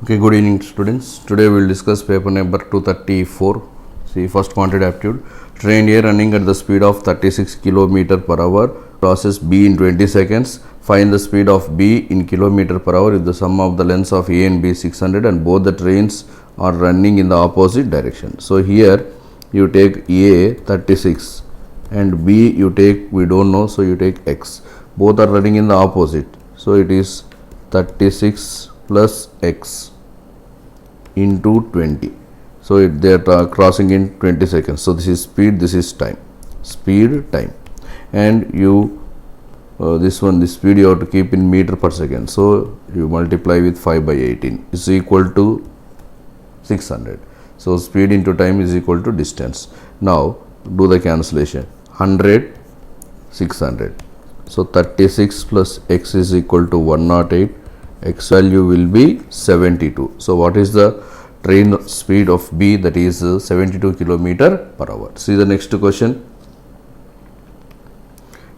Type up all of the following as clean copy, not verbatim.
Okay, good evening students. Today we will discuss paper number 234. See, first quantity aptitude. Train A running at the speed of 36 km per hour crosses B in 20 seconds. Find the speed of B in km per hour if the sum of the lengths of A and B is 600 and both the trains are running in the opposite direction. So here you take A 36 and B you take, we don't know, so you take X. Both are running in the opposite. So it is 36 plus X into 20. So they are crossing in 20 seconds. So this is speed, this is time. Speed, time. And you this speed you have to keep in meter per second. So you multiply with 5 by 18 is equal to 600. So speed into time is equal to distance. Now do the cancellation. 100, 600. So 36 plus X is equal to 108. X value will be 72. So what is the train speed of B? That is 72 km per hour. See the next question.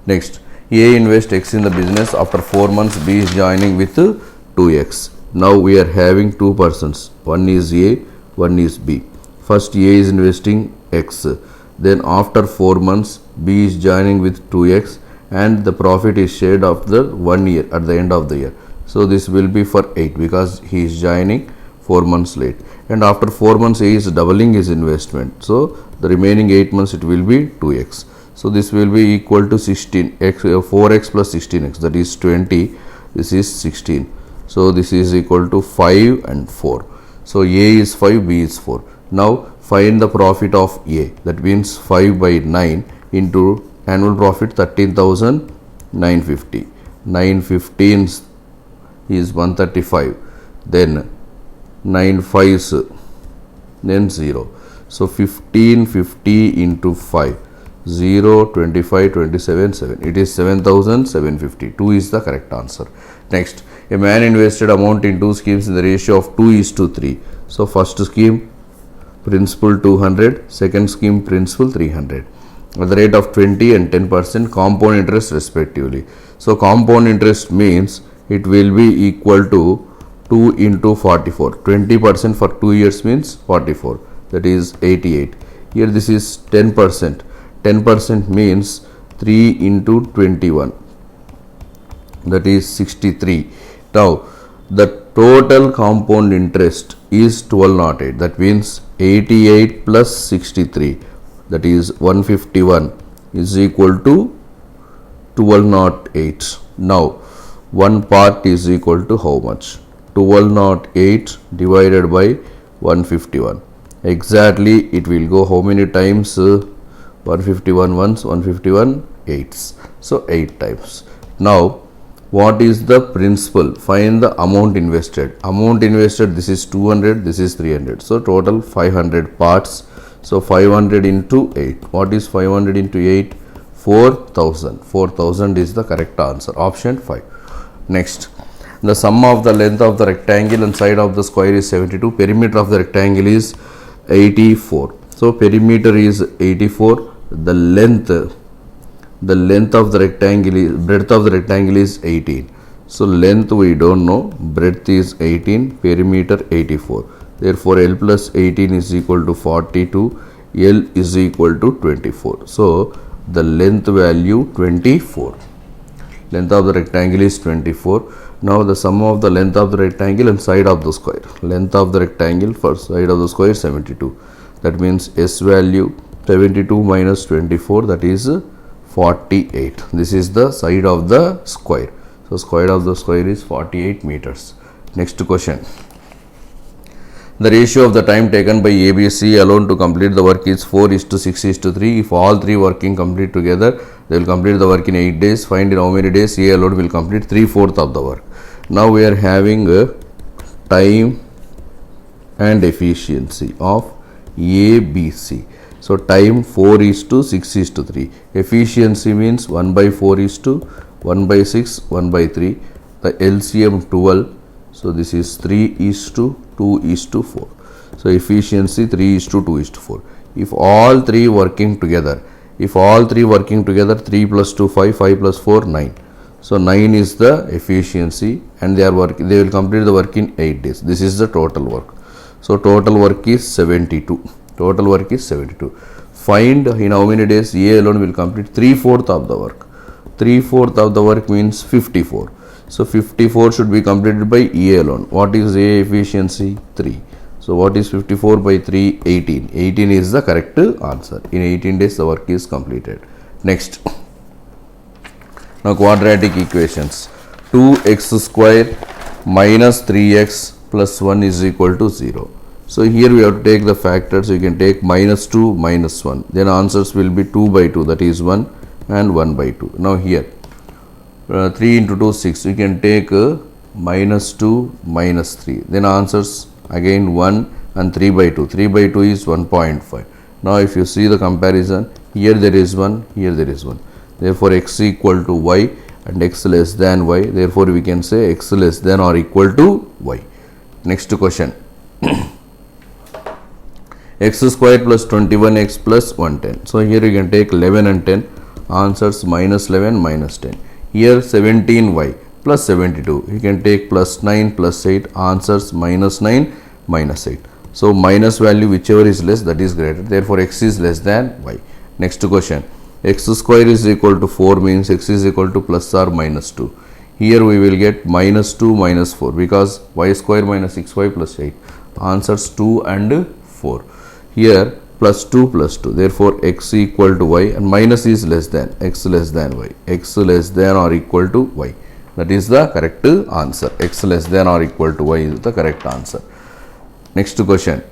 Next, A invests X in the business. After 4 months, B is joining with 2X. Now we are having two persons. One is A, one is B. First A is investing X. Then after 4 months, B is joining with 2X and the profit is shared after 1 year at the end of the year. So this will be for 8 because he is joining 4 months late, and after 4 months A is doubling his investment. So the remaining 8 months it will be 2x. So this will be equal to 16x, 4x plus 16x, that is 20. This is 16. So this is equal to 5 and 4. So A is 5, B is 4. Now find the profit of A. That means 5 by 9 into annual profit 13,950. 915 is 135, then 9 5s, then 0. So 1550 into 5, 0, 25, 27, 7. It is 7,750. 2 is the correct answer. Next, a man invested amount in two schemes in the ratio of 2:3. So first scheme principal 200, second scheme principal 300. At the rate of 20 and 10% compound interest respectively. So compound interest means it will be equal to 2 into 44. 20% for 2 years means 44. That is 88. Here this is 10%. 10% means 3 into 21. That is 63. Now the total compound interest is 1208. That means 88 plus 63. That is 151 is equal to 1208. Now one part is equal to how much? 1208 divided by 151. Exactly it will go how many times? 151 ones, 151 eights. So 8 times. Now what is the principal? Find the amount invested. Amount invested, this is 200, this is 300. So total 500 parts. So 500 into 8. What is 500 into 8? 4,000. 4,000 is the correct answer. Option 5. Next, the sum of the length of the rectangle and side of the square is 72. Perimeter of the rectangle is 84. So perimeter is 84. The length of the rectangle is, breadth of the rectangle is 18. So length we don't know, breadth is 18, perimeter 84. Therefore L plus 18 is equal to 42, L is equal to 24. So the length value 24. Length of the rectangle is 24. Now the sum of the length of the rectangle and side of the square. Length of the rectangle for side of the square is 72. That means S value 72 minus 24, that is 48. This is the side of the square. So square of the square is 48 meters. Next question. The ratio of the time taken by ABC alone to complete the work is 4:6:3. If all three working complete together, they will complete the work in 8 days. Find in how many days A alone will complete 3/4 of the work. Now we are having time and efficiency of ABC. So time 4:6:3. Efficiency means 1 by 4 is to 1 by 6, 1 by 3. The LCM 12. So this is 3:2:4. So efficiency 3:2:4. If all three working together, 3 plus 2 5, 5 plus 4 9. So 9 is the efficiency, and they will complete the work in 8 days. This is the total work. So total work is 72. Total work is 72. Find in how many days A alone will complete 3/4 of the work. 3/4 of the work means 54. So 54 should be completed by A alone. What is A efficiency? 3. So what is 54 by 3? 18. 18 is the correct answer. In 18 days the work is completed. Next. Now quadratic equations. 2x square minus 3x plus 1 is equal to 0. So here we have to take the factors. You can take minus 2 minus 1. Then answers will be 2 by 2, that is 1, and 1 by 2. Now here 3 into 2 6. You can take minus 2 minus 3. Then answers again 1 and 3 by 2. 3 by 2 is 1.5. Now if you see the comparison, here there is 1, here there is 1. Therefore x equal to y and x less than y. Therefore we can say x less than or equal to y. Next question. X square plus 21x plus 110. So here you can take 11 and 10. Answers minus 11 minus 10. Here 17y plus 72. You can take plus 9 plus 8. Answers minus 9 minus 8. So minus value whichever is less, that is greater. Therefore x is less than y. Next question. X square is equal to 4 means x is equal to plus or minus 2. Here we will get minus 2 minus 4 because y square minus 6y plus 8. Answers 2 and 4. Here plus 2 plus 2. Therefore x equal to y, and minus is less than, x less than y. X less than or equal to y. That is the correct answer. X less than or equal to y is the correct answer. Next question.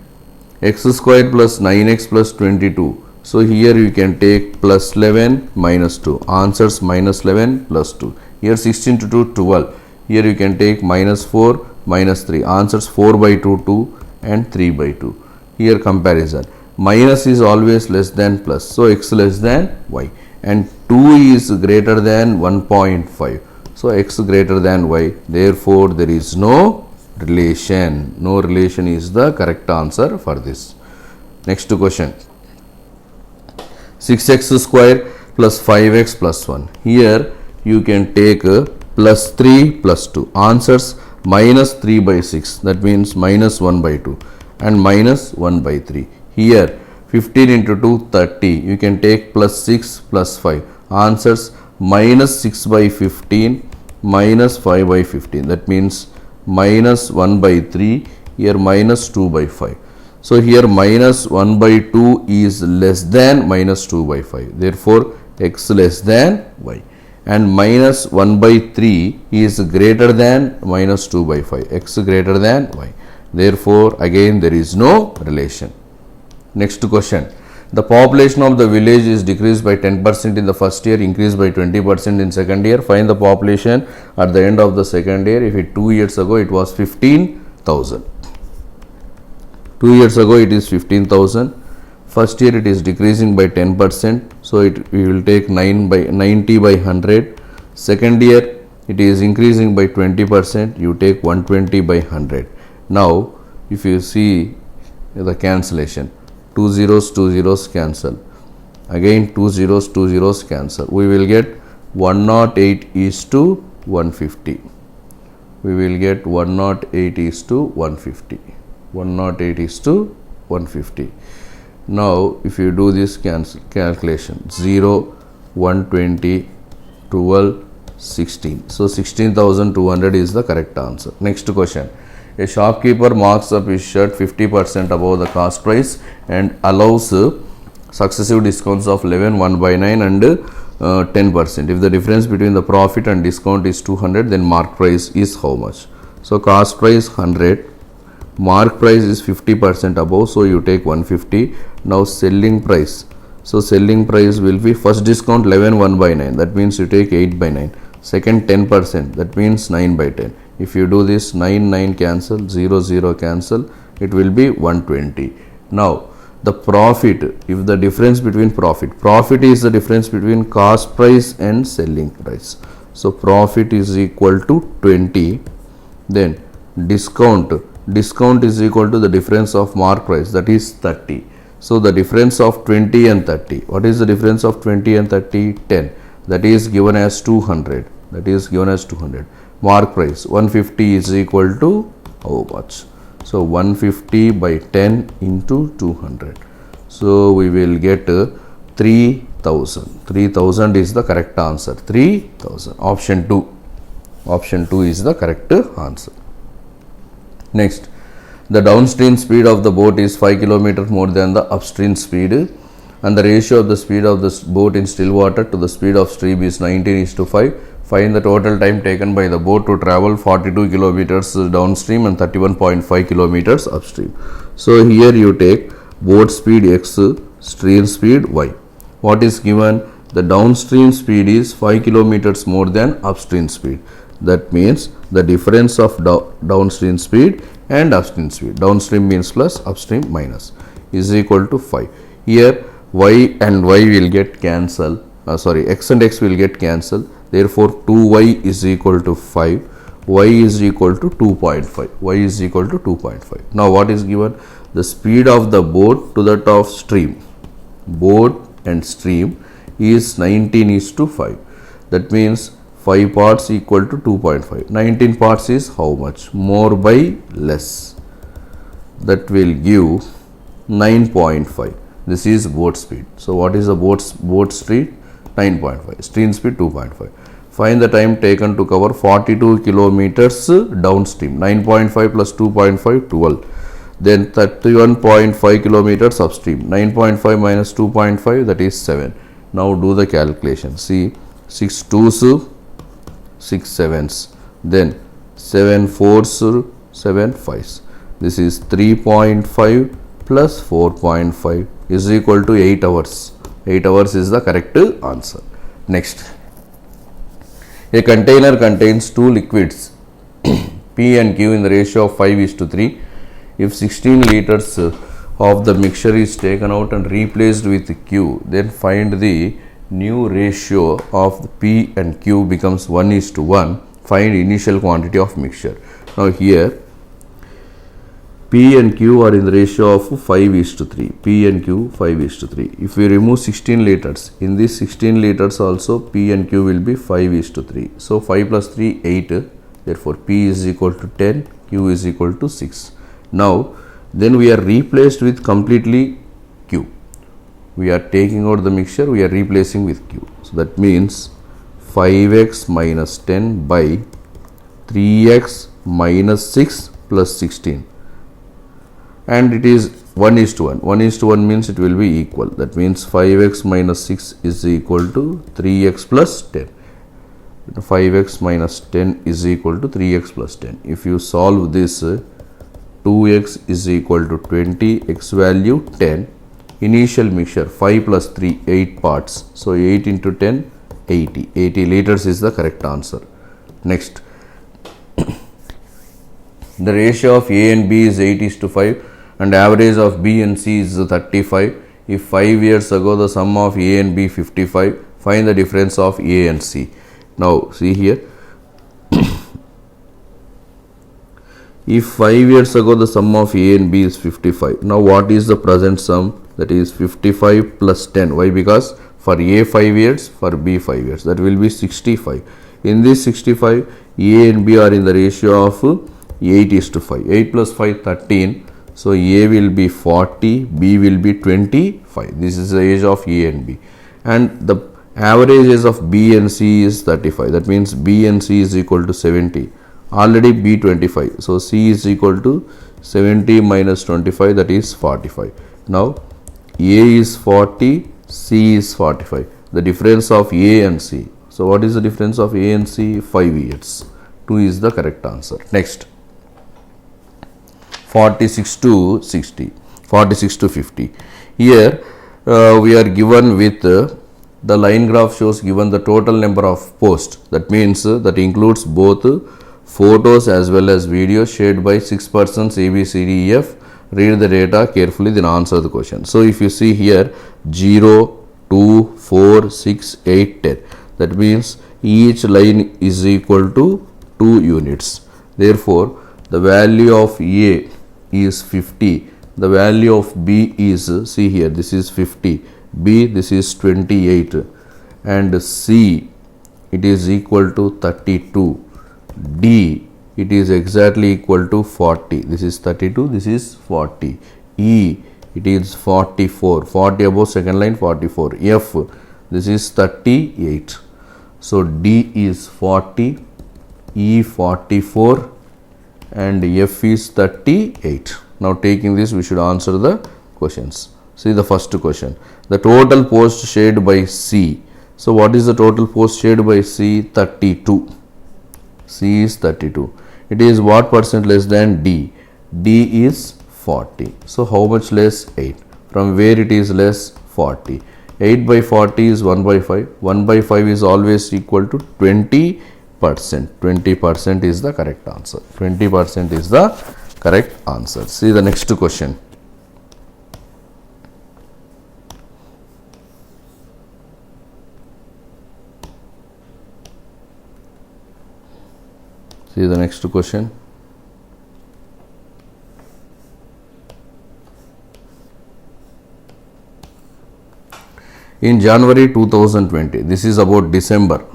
X square plus 9x plus 22. So here you can take plus 11 minus 2. Answers minus 11 plus 2. Here 16 to 2 12. Here you can take minus 4 minus 3. Answers 4 by 2 2 and 3 by 2. Here comparison. Minus is always less than plus. So x less than y. And 2 is greater than 1.5. So x greater than y. Therefore there is no relation. No relation is the correct answer for this. Next question. 6x square plus 5x plus 1. Here you can take plus 3 plus 2. Answers minus 3 by 6. That means minus 1 by 2 and minus 1 by 3. Here 15 into 2 30. You can take plus 6 plus 5. Answers minus 6 by 15 minus 5 by 15. That means minus 1 by 3. Here minus 2 by 5. So here minus 1 by 2 is less than minus 2 by 5. Therefore x less than y. And minus 1 by 3 is greater than minus 2 by 5. X greater than y. Therefore again there is no relation. Next question. The population of the village is decreased by 10% in the first year, increased by 20% in second year. Find the population at the end of the second year. If it 2 years ago it was 15,000. 2 years ago it is 15,000. First year it is decreasing by 10%. So we will take 90 by 100. Second year it is increasing by 20%. You take 120 by 100. Now if you see the cancellation, 2 zeros cancel. Again 2 zeros cancel. We will get 108 is to 150. We will get 108 is to 150. 108 is to 150. Now if you do this calculation, 0, 120, 12, 16. So 16,200 is the correct answer. Next question. A shopkeeper marks up his shirt 50% above the cost price and allows successive discounts of 11, 1 by 9 and 10%. If the difference between the profit and discount is 200, then mark price is how much? So cost price 100. Mark price is 50% above, so you take 150. Now selling price. So selling price will be first discount 11 1 by 9. That means you take 8 by 9. Second 10%. That means 9 by 10. If you do this 9 9 cancel, 0 0 cancel, it will be 120. Now the profit, if the difference between profit is the difference between cost price and selling price. So profit is equal to 20. Then discount is equal to the difference of mark price, that is 30. So the difference of 20 and 30. What is the difference of 20 and 30? 10. That is given as 200. that is given as 200. Mark price 150 is equal to how much? So 150 by 10 into 200. So we will get 3000. 3000 is the correct answer. 3000. Option 2. Option 2 is the correct answer. Next, the downstream speed of the boat is 5 km more than the upstream speed, and the ratio of the speed of the boat in still water to the speed of stream is 19:5. Find the total time taken by the boat to travel 42 kilometers downstream and 31.5 kilometers upstream. So here you take boat speed x, stream speed y. What is given? The downstream speed is 5 kilometers more than upstream speed. That means the difference of downstream speed and upstream speed, downstream means plus, upstream minus, is equal to 5. Here y and y will get cancelled, x and x will get cancelled. Therefore 2y is equal to 5, y is equal to 2.5, y is equal to 2.5. Now what is given? The speed of the boat to that of stream, boat and stream, is 19:5. That means 5 parts equal to 2.5. 19 parts is how much? More by less. That will give 9.5. This is boat speed. So what is the boat speed? 9.5. Stream speed 2.5. Find the time taken to cover 42 kilometers downstream. 9.5 plus 2.5, 12. Then 31.5 kilometers upstream. 9.5 minus 2.5, that is 7. Now do the calculation. See, 6 2s, 6 7s. Then 7 4s, 7 5s. This is 3.5 plus 4.5 is equal to 8 hours. 8 hours is the correct answer. Next, a container contains two liquids P and Q in the ratio of 5:3. If 16 liters of the mixture is taken out and replaced with Q, then find the new ratio of the P and Q becomes 1:1. Find initial quantity of mixture. Now here P and Q are in the ratio of 5:3. P and Q 5:3. If we remove 16 liters, in this 16 liters also P and Q will be 5:3. So 5 plus 3, 8. Therefore P is equal to 10, Q is equal to 6. Now then we are replaced with completely Q. We are taking out the mixture, we are replacing with Q. So that means 5x minus 10 by 3x minus 6 plus 16. And it is 1:1. 1:1 means it will be equal. That means 5x minus 6 is equal to 3x plus 10. 5x minus 10 is equal to 3x plus 10. If you solve this, 2x is equal to 20, x value 10. Initial mixture 5 plus 3, 8 parts. So 8 into 10, 80. 80 liters is the correct answer. Next, the ratio of A and B is 8:5 and average of B and C is 35. If 5 years ago the sum of A and B 55, find the difference of A and C. Now see here, if 5 years ago the sum of A and B is 55, now what is the present sum? That is 55 plus 10. Why? Because for A 5 years, for B 5 years, that will be 65. In this 65, A and B are in the ratio of 8:5. 8 plus 5, 13. So A will be 40, B will be 25. This is the age of A and B. And the average age of B and C is 35. That means B and C is equal to 70. Already B 25. So C is equal to 70 minus 25, that is 45. Now A is 40, C is 45. The difference of A and C. So what is the difference of A and C? 5 years. 2 is the correct answer. Next, 46 to 60, 46 to 50. Here we are given with the line graph shows given the total number of posts. That means that includes both photos as well as videos shared by 6 persons A, B, C, D, E, F. Read the data carefully, then answer the question. So if you see here 0, 2, 4, 6, 8, 10. That means each line is equal to 2 units. Therefore, the value of A is 50. The value of B is, see here, this is 50. B, this is 28. And C it is equal to 32. D, it is exactly equal to 40. This is 32, this is 40. E, it is 44. 40 above second line, 44. F, this is 38. So D is 40, E 44 and F is 38. Now taking this, we should answer the questions. See the first question. The total post shared by C. So what is the total post shared by C? 32. C is 32. It is what percent less than D? D is 40. So how much less? 8. From where it is less? 40. 8 by 40 is 1 by 5. 1 by 5 is always equal to 20%. 20% is the correct answer. 20% is the correct answer. See the next question. See the next question. In January 2020, this is about December.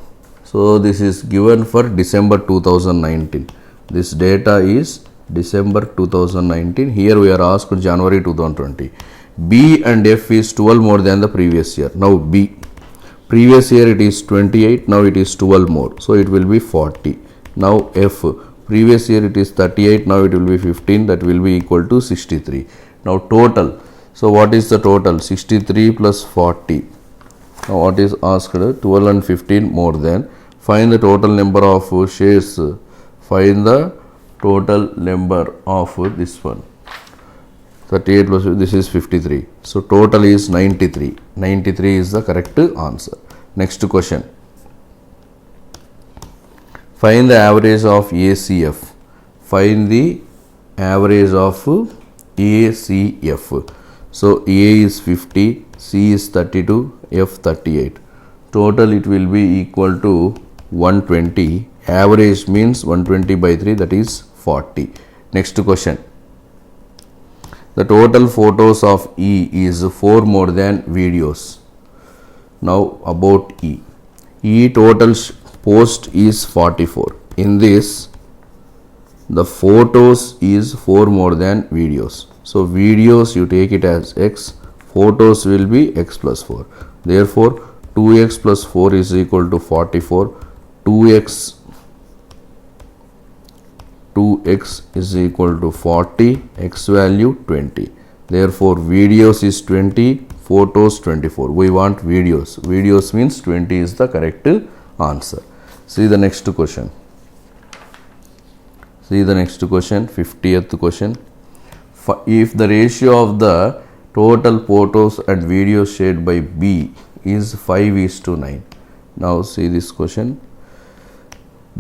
So this is given for December 2019. This data is December 2019. Here we are asked January 2020. B and F is 12 more than the previous year. Now B, previous year it is 28, now it is 12 more. So it will be 40. Now F, previous year it is 38, now it will be 15, that will be equal to 63. Now total. So what is the total? 63 plus 40. Now what is asked? 12 and 15 more than. Find the total number of shares. Find the total number of this one. 38 plus this is 53. So total is 93. 93 is the correct answer. Next question. Find the average of ACF. Find the average of ACF. So A is 50, C is 32, F 38. Total it will be equal to 120. Average means 120 by 3, that is 40. Next question. The total photos of E is 4 more than videos. Now about E. E total post is 44. In this, the photos is 4 more than videos. So videos you take it as X, photos will be X plus 4. Therefore, 2X plus 4 is equal to 44. 2X is equal to 40, X value 20. Therefore, videos is 20, photos 24. We want videos. Videos means 20 is the correct answer. See the next question. See the next question, 50th question. If the ratio of the total photos and videos shared by B is 5:9. Now see this question.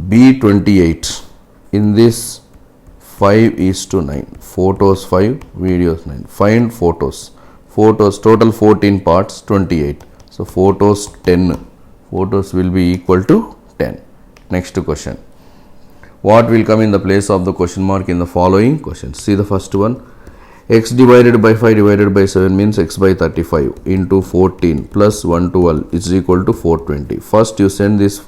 B 28. In this 5:9. Photos 5, videos 9. Find photos. Photos total 14 parts, 28. So photos 10. Photos will be equal to 10. Next question. What will come in the place of the question mark in the following questions? See the first one. X divided by 5 divided by 7 means X by 35 into 14 plus 112 is equal to 420. First you send this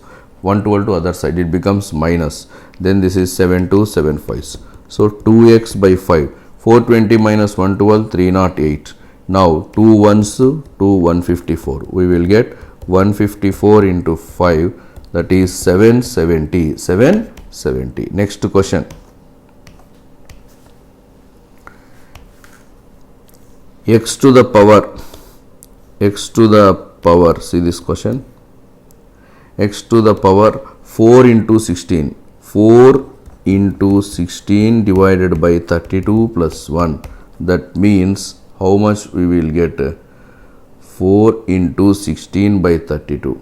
112 to other side, it becomes minus. Then this is 7 2 7 5. So 2x by 5. 420 minus 112, 308. Now 2 ones, 2 154. We will get 154 into 5, that is 770. 770. Next question. X to the power, see this question. X to the power 4 into 16. 4 into 16 divided by 32 plus 1. That means how much we will get? 4 into 16 by 32.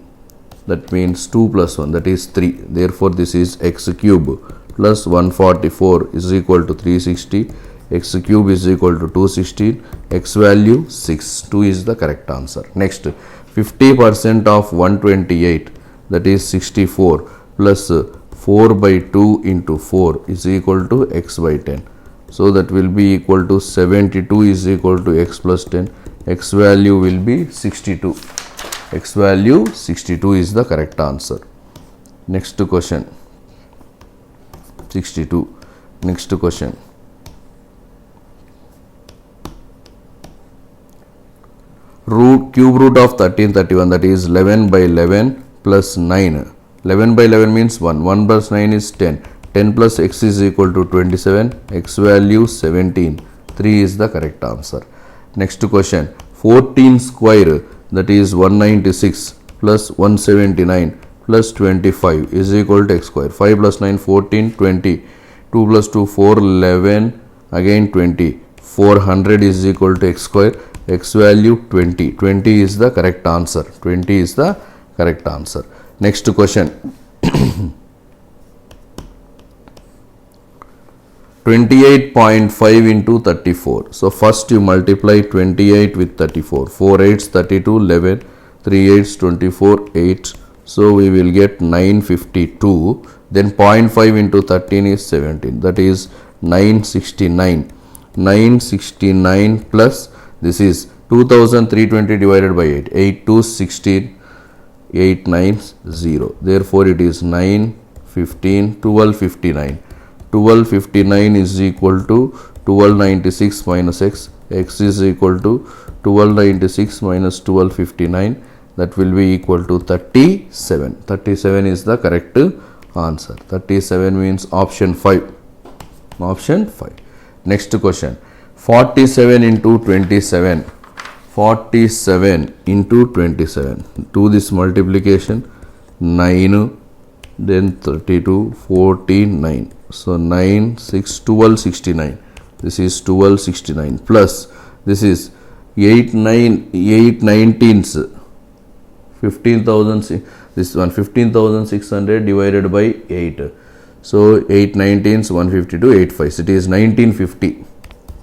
That means 2 plus 1, that is 3. Therefore, this is x cube plus 144 is equal to 360. X cube is equal to 216. X value 6. 2 is the correct answer. Next, 50% of 128, that is 64, plus 4 by 2 into 4 is equal to x by 10. So that will be equal to 72 is equal to x plus 10. X value will be 62. X value 62 is the correct answer. Next question 62. Next question. Cube root of 1331, that is 11 by 11 plus 9. 11 by 11 means 1. 1 plus 9 is 10. 10 plus x is equal to 27. X value 17. 3 is the correct answer. Next question. 14 square, that is 196 plus 179 plus 25 is equal to x square. 5 plus 9 14, 20. 2 plus 2 4, 11, again 20. 400 is equal to x square. X value 20. 20 is the correct answer. 20 is the correct answer. Next question. 28.5 into 34. So first you multiply 28 with 34. 4 8s 32, 11, 3 8s 24, 8. So we will get 952. Then 0.5 into 13 is 17. That is 969. 969 plus this is 2320 divided by 8. 8 to 16. 8 9s 0. Therefore it is 9, 15, 1259. 1259 is equal to 1296 minus x. X is equal to 1296 minus 1259. That will be equal to 37. 37 is the correct answer. 37 means option 5. Option 5. Next question. 47 into 27. 47 into 27. Do this multiplication. 9, then 32, 14, 9. So 9, 6, 1269. This is 1269 plus this is 8 19s. 15,000. This one 15,600 divided by 8. So 8 19s 152, 8 5s. It is 1950.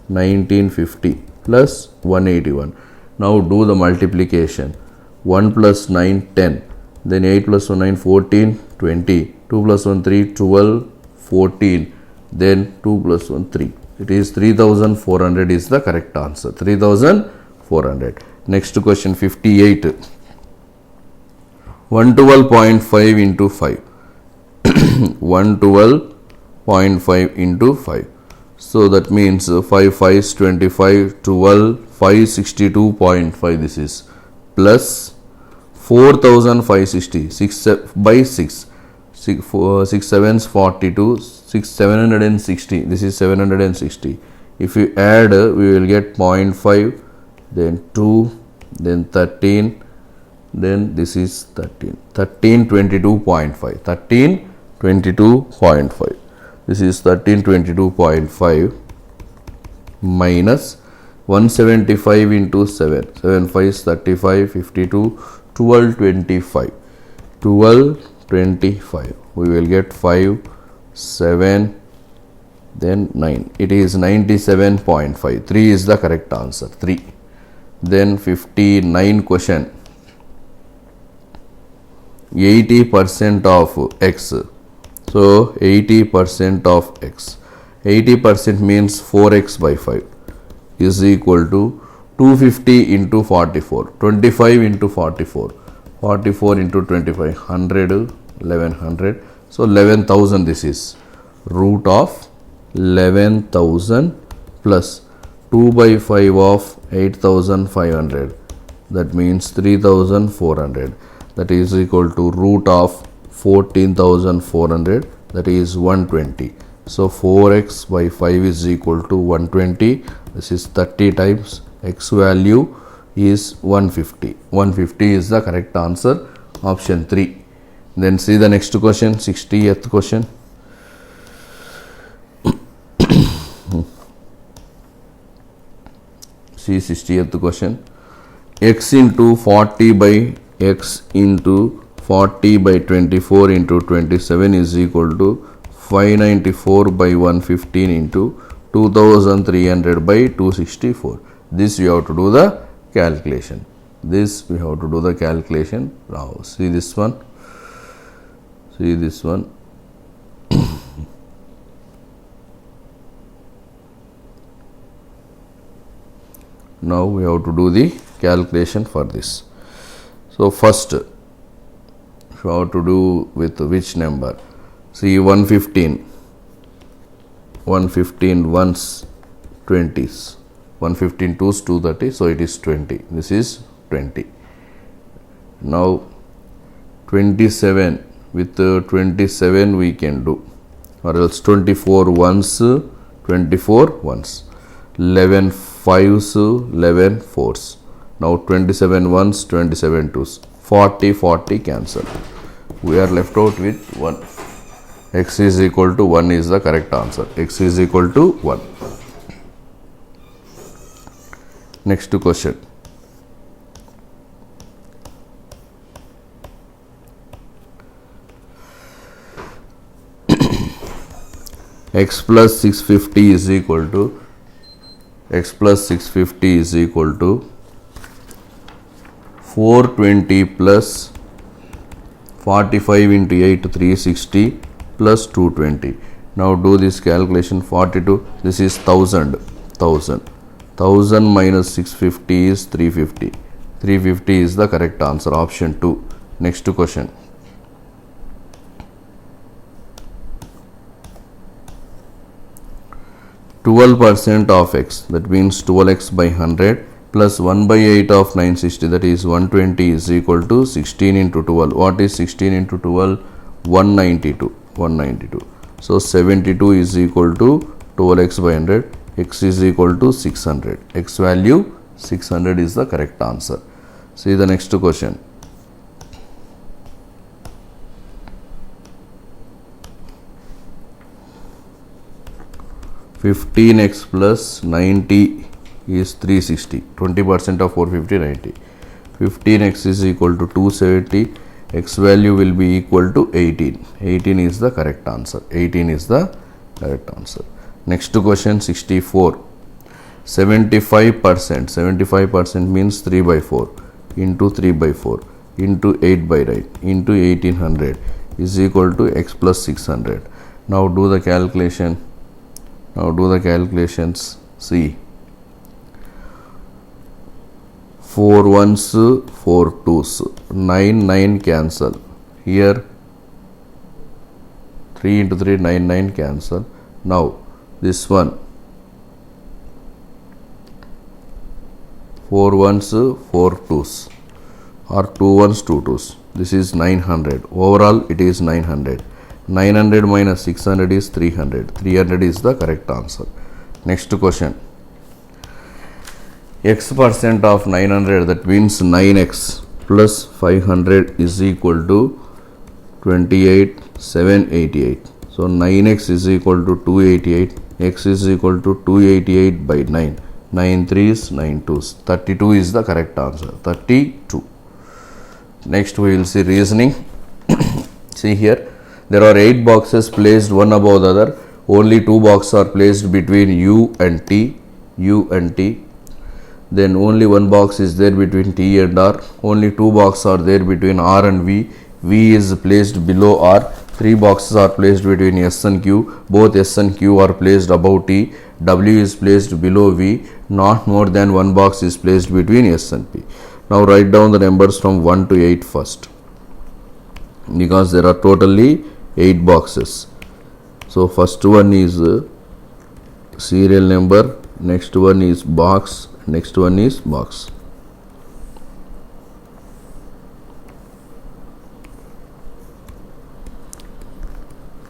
1950 plus 181. Now do the multiplication. 1 plus 9 10. Then 8 plus 1 9 14, 20. 2 plus 1 3 12, 14. Then 2 plus 1 3. It is 3400 is the correct answer. 3400. Next question 58. 112.5 into 5. 112.5 into 5. So that means 5 5s 25, 12, 562.5. This is plus 4560. 6 by 6. 6 7s 42, 6 760. This is 760. If you add, we will get 0.5, then 2, then 13, then this is 13. 1322.5. 1322.5. This is 1322.5 minus 175 into 7. 7 5 is 35, 52, 1225. 1225. We will get 5, 7, then 9. It is 97.5. 3 is the correct answer. 3. Then 59 question. 80% of x. So 80% of x. 80% means 4x by 5 is equal to 250 into 44. 25 into 44. 44 into 25. 100, 1100. So 11,000 this is. Root of 11,000 plus 2 by 5 of 8,500. That means 3,400. That is equal to root of 14,400, that is 120. So 4x by 5 is equal to 120. This is 30 times. X value is 150. 150 is the correct answer. Option 3. Then see the next question, 60th question. See 60th question. X into 40 by x into 40 by 24 into 27 is equal to 594 by 115 into 2300 by 264. This we have to do the calculation. This we have to do the calculation. Now see this one. See this one. Now we have to do the calculation for this. So first how to do with which number? See 115 ones 20s, 115 twos 230, so it is 20. This is 20. Now 27, with 27 we can do, or else 24 ones 24 ones, 11 fives 11 fours. Now 27 ones 27 twos, 40 cancel. We are left out with 1. X is equal to 1 is the correct answer. X is equal to 1. Next question. X plus 650 is equal to 420 plus 45 into 8 360 plus 220. Now do this calculation. 42, this is 1000 minus 650 is 350. 350 is the correct answer, option 2. Next question. %12% of x, that means 12x by 100 plus 1 by 8 of 960, that is 120, is equal to 16 into 12. What is 16 into 12? 192. So 72 is equal to 12x by 100. X is equal to 600. X value 600 is the correct answer. See the next question. (15x plus 90 is 360). 20% of 450, 90. 15x is equal to 270. X value will be equal to 18. 18 is the correct answer. 18 is the correct answer. Next question, 64. 75% means 3 by 4 into 3 by 4 into 8 by 9 into 1800 is equal to x plus 600. Now do the calculation. See, 4 ones 4 twos, 9 cancel. Here 3 into 3 9 cancel. Now this one 4 ones 4 twos, or 2 ones 2 twos. This is 900. Overall it is 900. 900 minus 600 is 300. 300 is the correct answer. Next question. X% of 900, that means 9x plus 500 is equal to 28,788. So 9x is equal to 288. X is equal to 288 by 9. 9 3s, 9 2s. 32 is the correct answer. 32. Next we will see reasoning. See here. There are 8 boxes placed one above the other. Only 2 boxes are placed between U and T. Then only 1 box is there between T and R. Only 2 boxes are there between R and V. V is placed below R. 3 boxes are placed between S and Q. Both S and Q are placed above T. W is placed below V. Not more than 1 box is placed between S and P. Now write down the numbers from 1 to 8 first, because there are totally 8 boxes. So first one is serial number, next one is box, next one is box.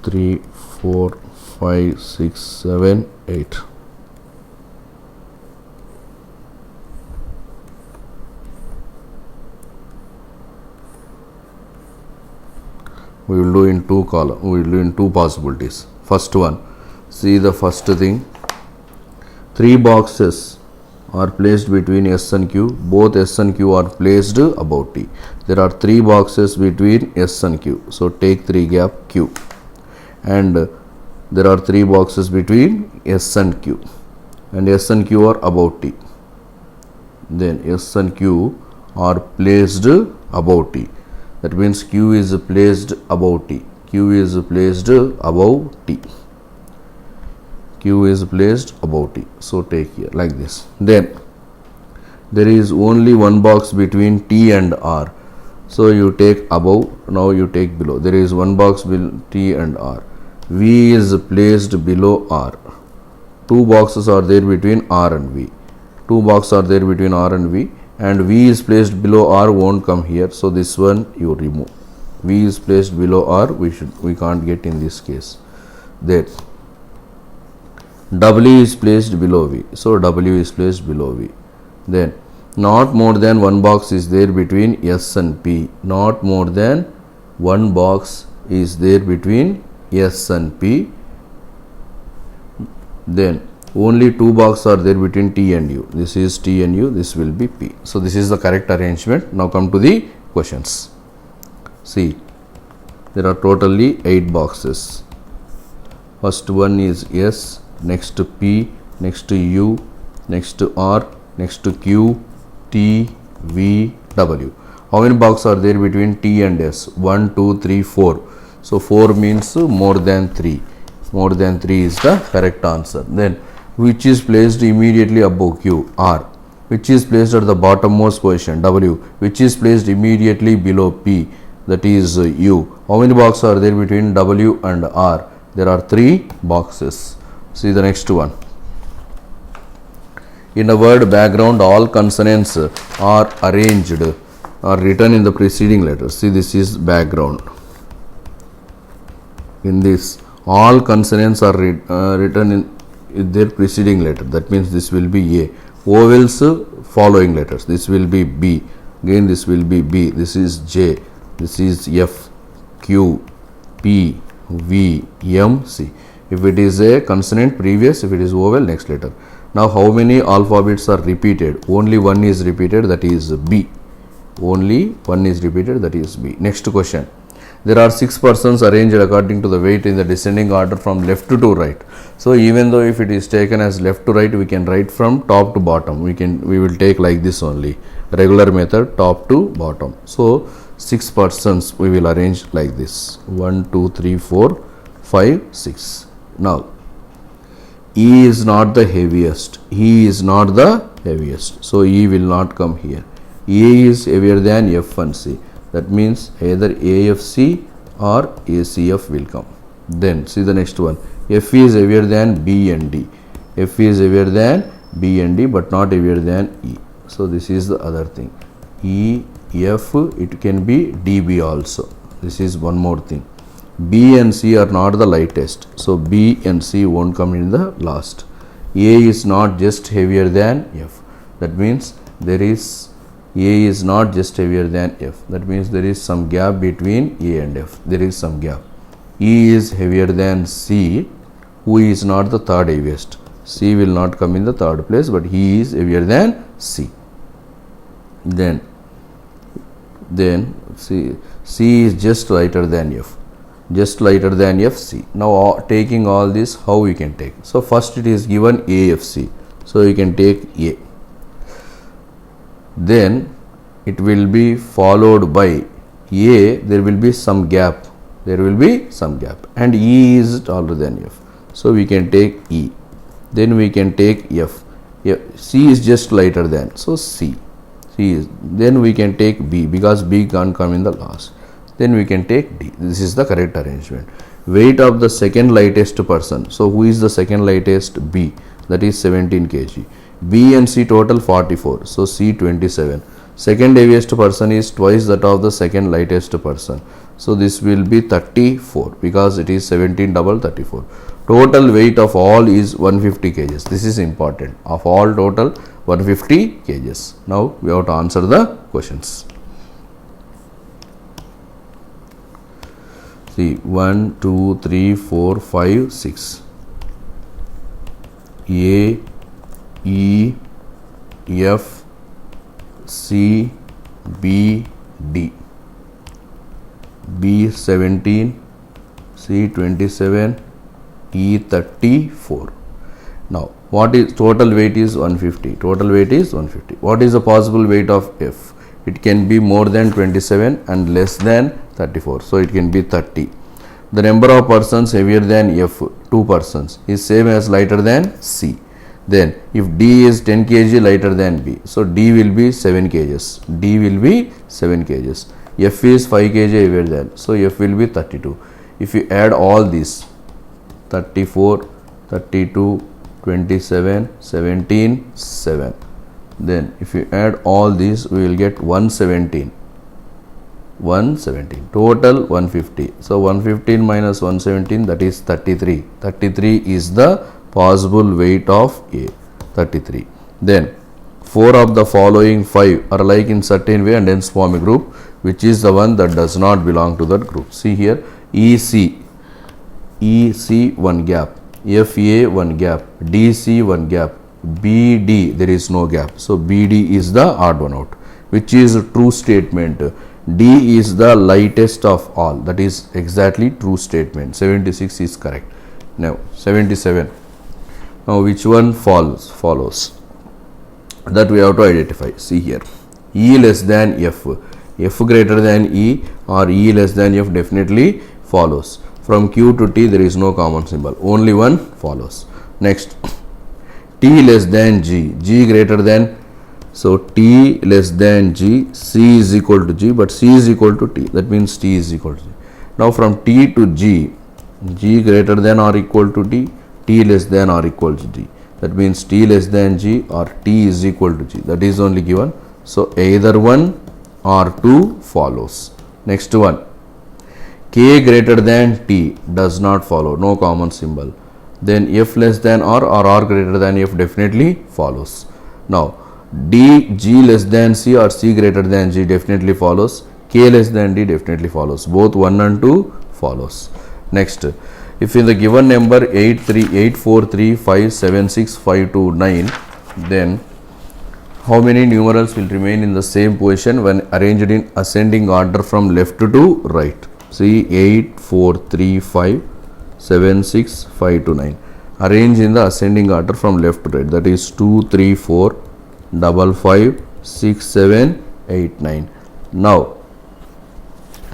Three, 4, 5, 6, 7, 8. We will do in 2 columns. We will do in 2 possibilities. First one, see the first thing. 3 boxes are placed between S and Q. Both S and Q are placed above T. There are 3 boxes between S and Q. So take 3 gap Q. And there are 3 boxes between S and Q. And S and Q are above T. Then S and Q are placed above T. That means Q is placed above T. Q is placed above T. Q is placed above T. So take here like this. Then there is only 1 box between T and R. So you take above, now you take below. There is one box below T and R. V is placed below R. Two boxes are there between R and V. Two boxes are there between R and V, and V is placed below R won't come here. So this one you remove. V is placed below R, we can't get in this case. Then W is placed below V. So W is placed below V. Then not more than one box is there between S and P. Not more than one box is there between S and P. Then only two boxes are there between T and U. This is T and U, this will be P. So this is the correct arrangement. Now come to the questions. See, there are totally 8 boxes. First one is S, next to P, next to U, next to R, next to Q, T, V, W. How many boxes are there between T and S? 1, 2, 3, 4. So 4 means more than 3. More than 3 is the correct answer. Then which is placed immediately above Q? R. Which is placed at the bottommost position? W. Which is placed immediately below P? That is U. How many boxes are there between W and R? There are 3 boxes. See the next one. In a word background, all consonants are arranged or written in the preceding letters. See, this is background. In this, all consonants are written in their preceding letter. That means this will be A. Vowels following letters. This will be B. Again this will be B. This is J. This is F, Q, P, V, M, C. If it is a consonant, previous. If it is vowel, next letter. Now how many alphabets are repeated? Only one is repeated, that is B. Only one is repeated, that is B. Next question. There are 6 persons arranged according to the weight in the descending order from left to right. So even though if it is taken as left to right, we can write from top to bottom. We will take like this only. Regular method, top to bottom. So 6 persons we will arrange like this. 1, 2, 3, 4, 5, 6. Now E is not the heaviest. E is not the heaviest. So E will not come here. E is heavier than F and C. That means either AFC or ACF will come. Then see the next one. F is heavier than B and D. F is heavier than B and D but not heavier than E. So this is the other thing. E, F, it can be DB also. This is one more thing. B and C are not the lightest. So B and C won't come in the last. A is not just heavier than F. That means there is A is not just heavier than F. That means there is some gap between A and F. There is some gap. E is heavier than C, who is not the third heaviest. C will not come in the third place, but he is heavier than C. Then C is just lighter than F. Just lighter than F, C. Now taking all this, how we can take? So first it is given AFC. So you can take A. Then it will be followed by A, there will be some gap. There will be some gap. And E is taller than F. So we can take E. Then we can take F. C is just lighter than. So C. Then we can take B because B can't come in the last. Then we can take D. This is the correct arrangement. Weight of the second lightest person. So who is the second lightest? B. That is 17 kg. B and C total 44. So C 27. Second heaviest person is twice that of the second lightest person. So this will be 34 because it is 17 double 34. Total weight of all is 150 kgs. This is important. Of all total 150 kgs. Now we have to answer the questions. See 1, 2, 3, 4, 5, 6. A, E, F, C, B, D. B 17, C 27, E 34. Now what is total weight is 150. Total weight is 150. What is the possible weight of F? It can be more than 27 and less than 34. So it can be 30. The number of persons heavier than F, 2 persons, is same as lighter than C. Then if D is 10 kg lighter than B, so D will be 7 kgs. D will be 7 kgs. F is 5 kg heavier than, so F will be 32. If you add all these 34, 32, 27, 17, 7, then if you add all these we will get 117, total 150. So 115 minus 117, that is 33. 33 is the possible weight of A, 33. Then 4 of the following 5 are alike in certain way and hence form a group. Which is the one that does not belong to that group? See here, EC 1 gap, FA 1 gap, DC 1 gap, BD there is no gap. So BD is the odd one out, which is a true statement. D is the lightest of all, that is exactly true statement. 76 is correct. Now 77. Now which one follows? That we have to identify. See here, E less than F, F greater than E or E less than F definitely follows. From Q to T there is no common symbol, only one follows. Next, T less than G, G greater than, so T less than G, C is equal to G, but C is equal to T, that means T is equal to G. Now from T to G, G greater than or equal to T, T less than or equal to G, that means T less than G or T is equal to G, that is only given. So either one or two follows. Next one, K greater than T does not follow, no common symbol. Then F less than or R greater than F definitely follows. Now D, G less than C or C greater than G definitely follows. K less than D definitely follows. Both 1 and 2 follows. Next, if in the given number 8, 3, 8, 4, 3, 5, 7, 6, 5, 2, 9, then how many numerals will remain in the same position when arranged in ascending order from left to right? See, 8, 4, 3, 5, 7, 6, 5 to 9. Arrange in the ascending order from left to right. That is 2, 3, 4, 5, 5, 6, 7, 8, 9. Now,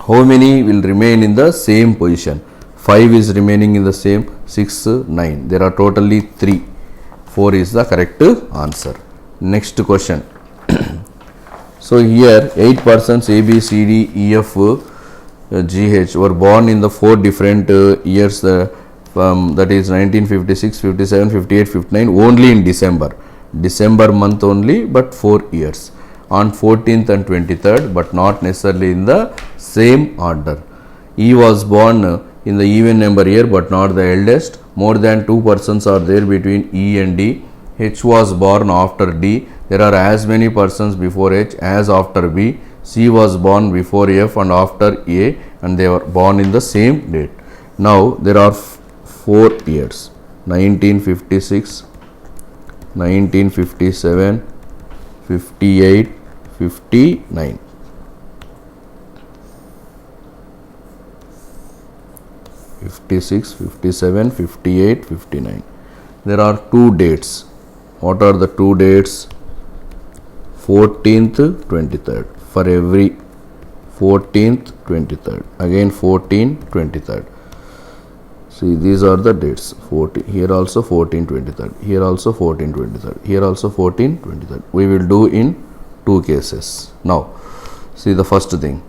how many will remain in the same position? 5 is remaining in the same, 6, 9. There are totally 3. 4 is the correct answer. Next question. So here 8 persons A, B, C, D, E, F, G, H were born in the 4 different years, that is 1956, 57, 58, 59, only in December month only, but 4 years, on 14th and 23rd, but not necessarily in the same order. E was born in the even number year, but not the eldest. More than 2 persons are there between E and D. H was born after D. There are as many persons before H as after B. C was born before F and after A, and they were born in the same date. Now there are 4 years, 1956, 1957, 58, 59. 56, 57, 58, 59. There are 2 dates. What are the 2 dates? 14th, 23rd. For every 14th, 23rd. Again 14, 23rd. See, these are the dates. 14, here also 14, 23rd. Here also 14, 23rd. Here also 14, 23rd. We will do in 2 cases. Now, see the first thing.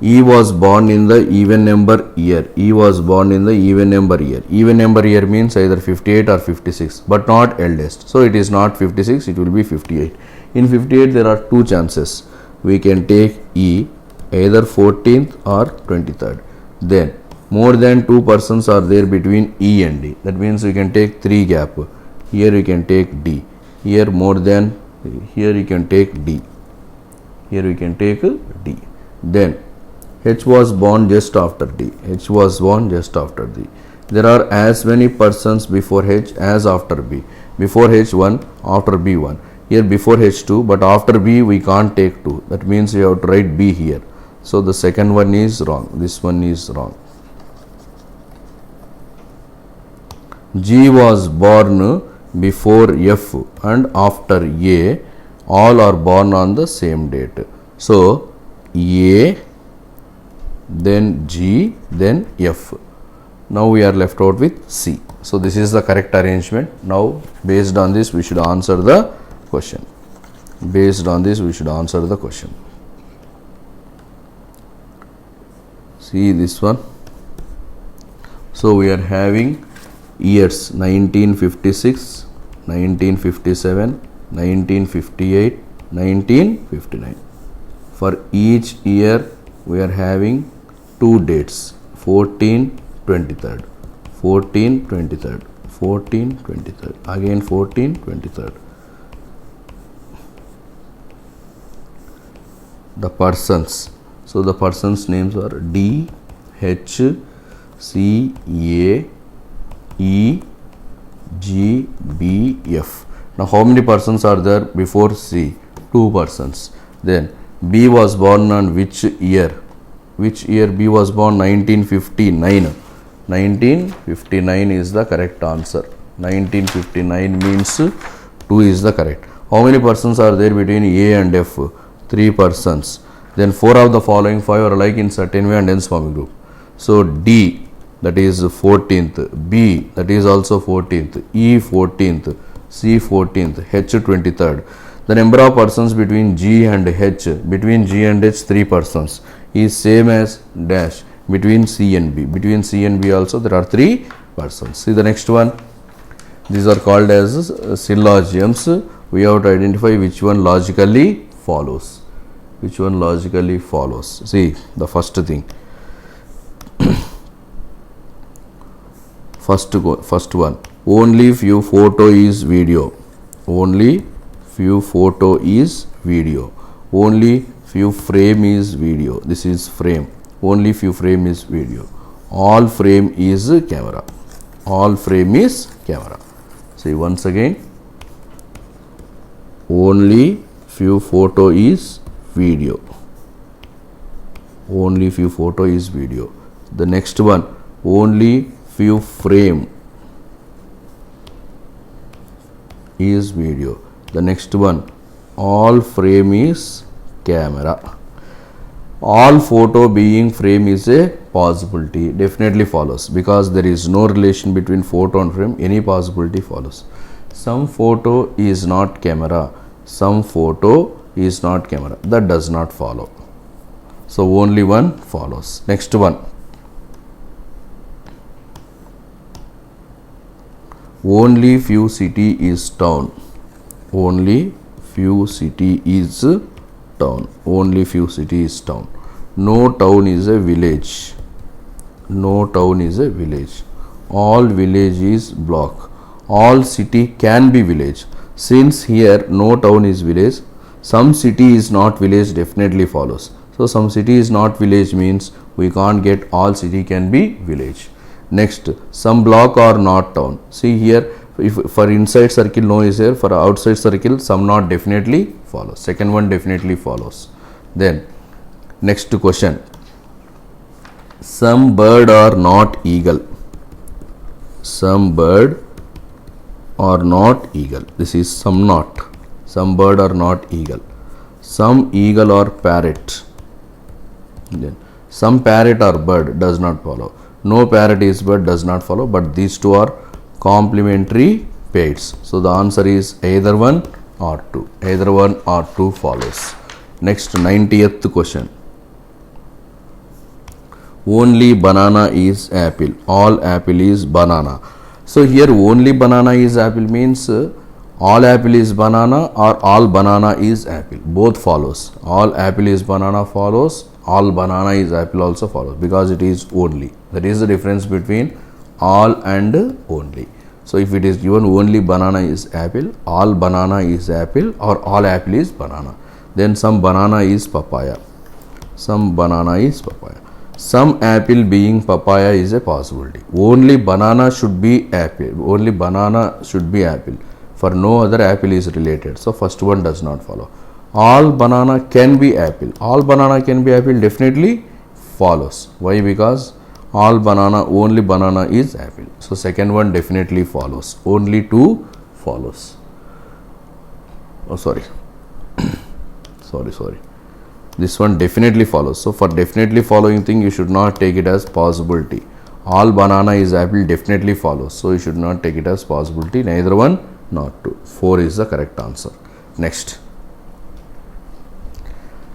E was born in the even number year. E was born in the even number year. Even number year means either 58 or 56, but not eldest. So it is not 56, it will be 58. In 58 there are 2 chances. We can take E either 14th or 23rd. Then more than 2 persons are there between E and D. That means we can take 3 gap. Here we can take D. Here more than, here you can take D. Here we can take D. Then H was born just after D. H was born just after D. There are as many persons before H as after B. Before H1, after B1. Here before H2, but after B we can't take 2. That means you have to write B here. So the second one is wrong. This one is wrong. G was born before F and after A. All are born on the same date. So A, then G, then F. Now we are left out with C. So this is the correct arrangement. Now based on this we should answer the question. Based on this we should answer the question. See this one. So we are having years 1956, 1957, 1958, 1959. For each year we are having two dates, 14, 23rd, 14, 23rd, 14, 23rd, again 14, 23rd. The persons. So the persons' names are D, H, C, A, E, G, B, F. Now how many persons are there before C? Two persons. Then B was born on which year? Which year B was born? 1959. 1959 is the correct answer. 1959 means 2 is the correct. How many persons are there between A and F? 3 persons. Then 4 of the following 5 are alike in certain way and hence forming group. So D, that is 14th, B, that is also 14th, E 14th, C 14th, H 23rd. The number of persons between G and H, between G and H 3 persons, is same as dash between C and B. Between C and B also there are 3 persons. See the next one. These are called as syllogisms. We have to identify which one logically follows. Which one logically follows. See the first thing. First one. Only few photo is video. Only few photo is video. Only few frame is video. This is frame. Only few frame is video. All frame is camera. All frame is camera. See once again. Only few photo is video. Only few photo is video. The next one. Only few frame is video. The next one. All frame is camera. All photo being frame is a possibility. Definitely follows because there is no relation between photo and frame. Any possibility follows. Some photo is not camera. Some photo is not camera. That does not follow. So only one follows. Next one. Only few city is town. Only few city is town. Only few city is town. No town is a village. No town is a village. All village is block. All city can be village. Since here no town is village, some city is not village definitely follows. So some city is not village means we can't get all city can be village. Next, some block are not town. See here, if for inside circle no is here, for outside circle some not definitely follows. Second one definitely follows. Then next question. Some bird are not eagle. Some bird are not eagle. This is some not. Some bird are not eagle. Some eagle or parrot. Then some parrot or bird does not follow. No parrot is bird does not follow, but these two are complementary pairs. So the answer is either one or two. Either one or two follows. Next 90th question. Only banana is apple. All apple is banana. So here only banana is apple means all apple is banana or all banana is apple. Both follows. All apple is banana follows. All banana is apple also follows because it is only. That is the difference between all and only. So if it is given only banana is apple, all banana is apple or all apple is banana. Then some banana is papaya. Some banana is papaya. Some apple being papaya is a possibility. Only banana should be apple. Only banana should be apple. For no other apple is related. So first one does not follow. All banana can be apple. All banana can be apple definitely follows. Why? Because all banana, only banana is apple. So second one definitely follows. Only two follows. Oh sorry. sorry. This one definitely follows. So for definitely following thing you should not take it as possibility. All banana is apple definitely follows. So you should not take it as possibility. Neither one, not two. 4 is the correct answer. Next.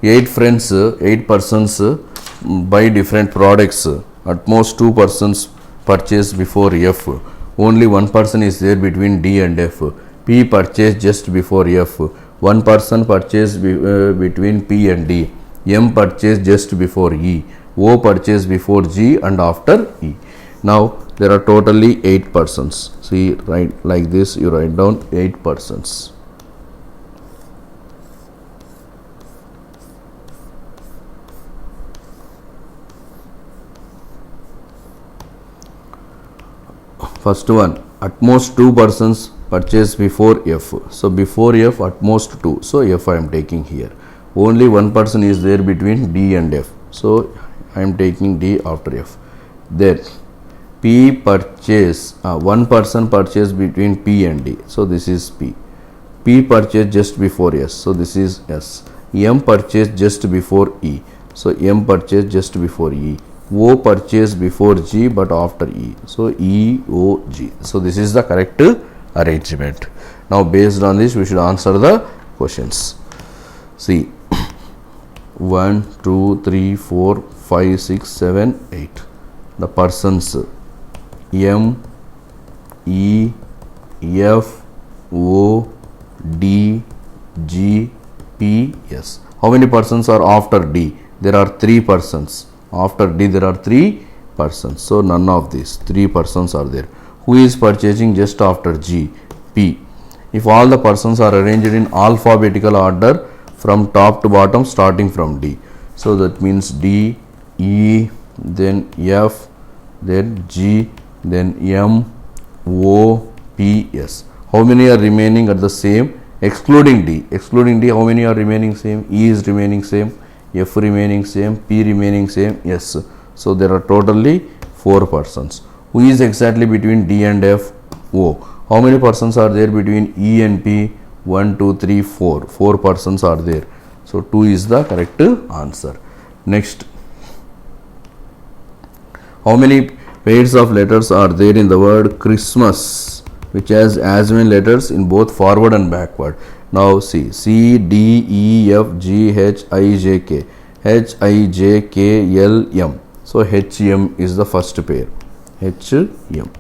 8 friends, 8 persons buy different products. At most 2 persons purchase before F. Only one person is there between D and F. P purchase just before F. One person purchase between P and D. M purchase just before E. O purchase before G and after E. Now there are totally 8 persons. See, right like this, you write down 8 persons. First one, at most 2 persons purchase before F. So before F, at most 2. So F I am taking here. Only one person is there between D and F. So I am taking D after F. Then P purchase, one person purchase between P and D. So this is P. P purchase just before S. So this is S. M purchase just before E. So M purchase just before E. O purchase before G but after E. So E, O, G. So this is the correct arrangement. Now based on this we should answer the questions. See, 1, 2, 3, 4, 5, 6, 7, 8. The persons M, E, F, O, D, G, P, S. How many persons are after D? There are 3 persons. After D there are 3 persons. So none of these 3 persons are there. Who is purchasing just after G? P. If all the persons are arranged in alphabetical order from top to bottom starting from D. So that means D, E, then F, then G, then M, O, P, S. How many are remaining at the same? Excluding D. Excluding D, how many are remaining same? E is remaining same, F remaining same, P remaining same, S. So there are totally 4 persons. Who is exactly between D and F? O. How many persons are there between E and P? 1, 2, 3, 4. 4 persons are there. So 2 is the correct answer. Next, how many pairs of letters are there in the word Christmas, which has as many letters in both forward and backward? Now see, C, D, E, F, G, H, I, J, K. H, I, J, K, L, M. So H, M is the first pair. H, M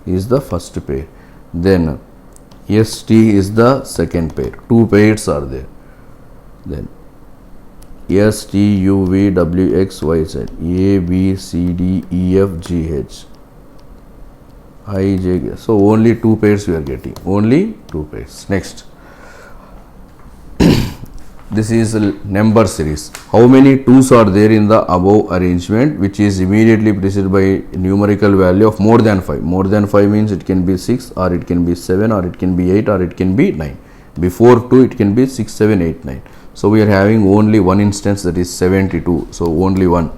is the first pair. Then S, T is the second pair. 2 pairs are there. Then S, T, U, V, W, X, Y, Z. A, B, C, D, E, F, G, H. I, J, K. So only 2 pairs we are getting. Only 2 pairs. Next. This is a number series. How many 2's are there in the above arrangement, which is immediately preceded by numerical value of more than 5. More than 5 means it can be 6 or it can be 7 or it can be 8 or it can be 9. Before 2 it can be 6, 7, 8, 9. So we are having only one instance, that is 72. So only one.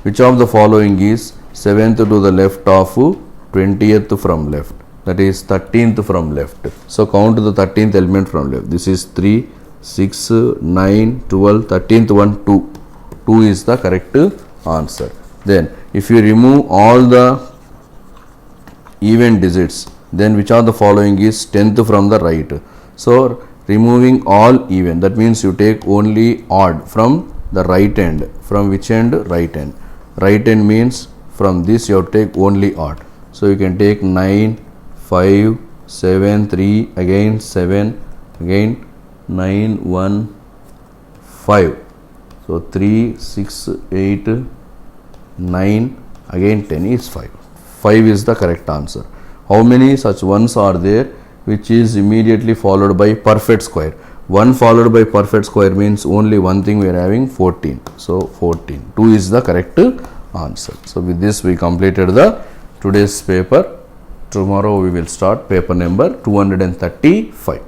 Which of the following is 7th to the left of 20th from left? That is 13th from left. So count the 13th element from left. This is 3, 6, 9, 12, 13th one 2. 2 is the correct answer. Then if you remove all the even digits, then which of the following is 10th from the right? So removing all even, that means you take only odd from the right end. From which end? Right end. Right end means from this you have to take only odd. So you can take 9, 5, 7, 3, again 7, again 9, 1, 5. So 3, 6, 8, 9, again 10 is 5. 5 is the correct answer. How many such ones are there which is immediately followed by perfect square? 1 followed by perfect square means only one thing we are having, 14. So 14. 2 is the correct answer. So with this we completed the today's paper. Tomorrow we will start paper number 235.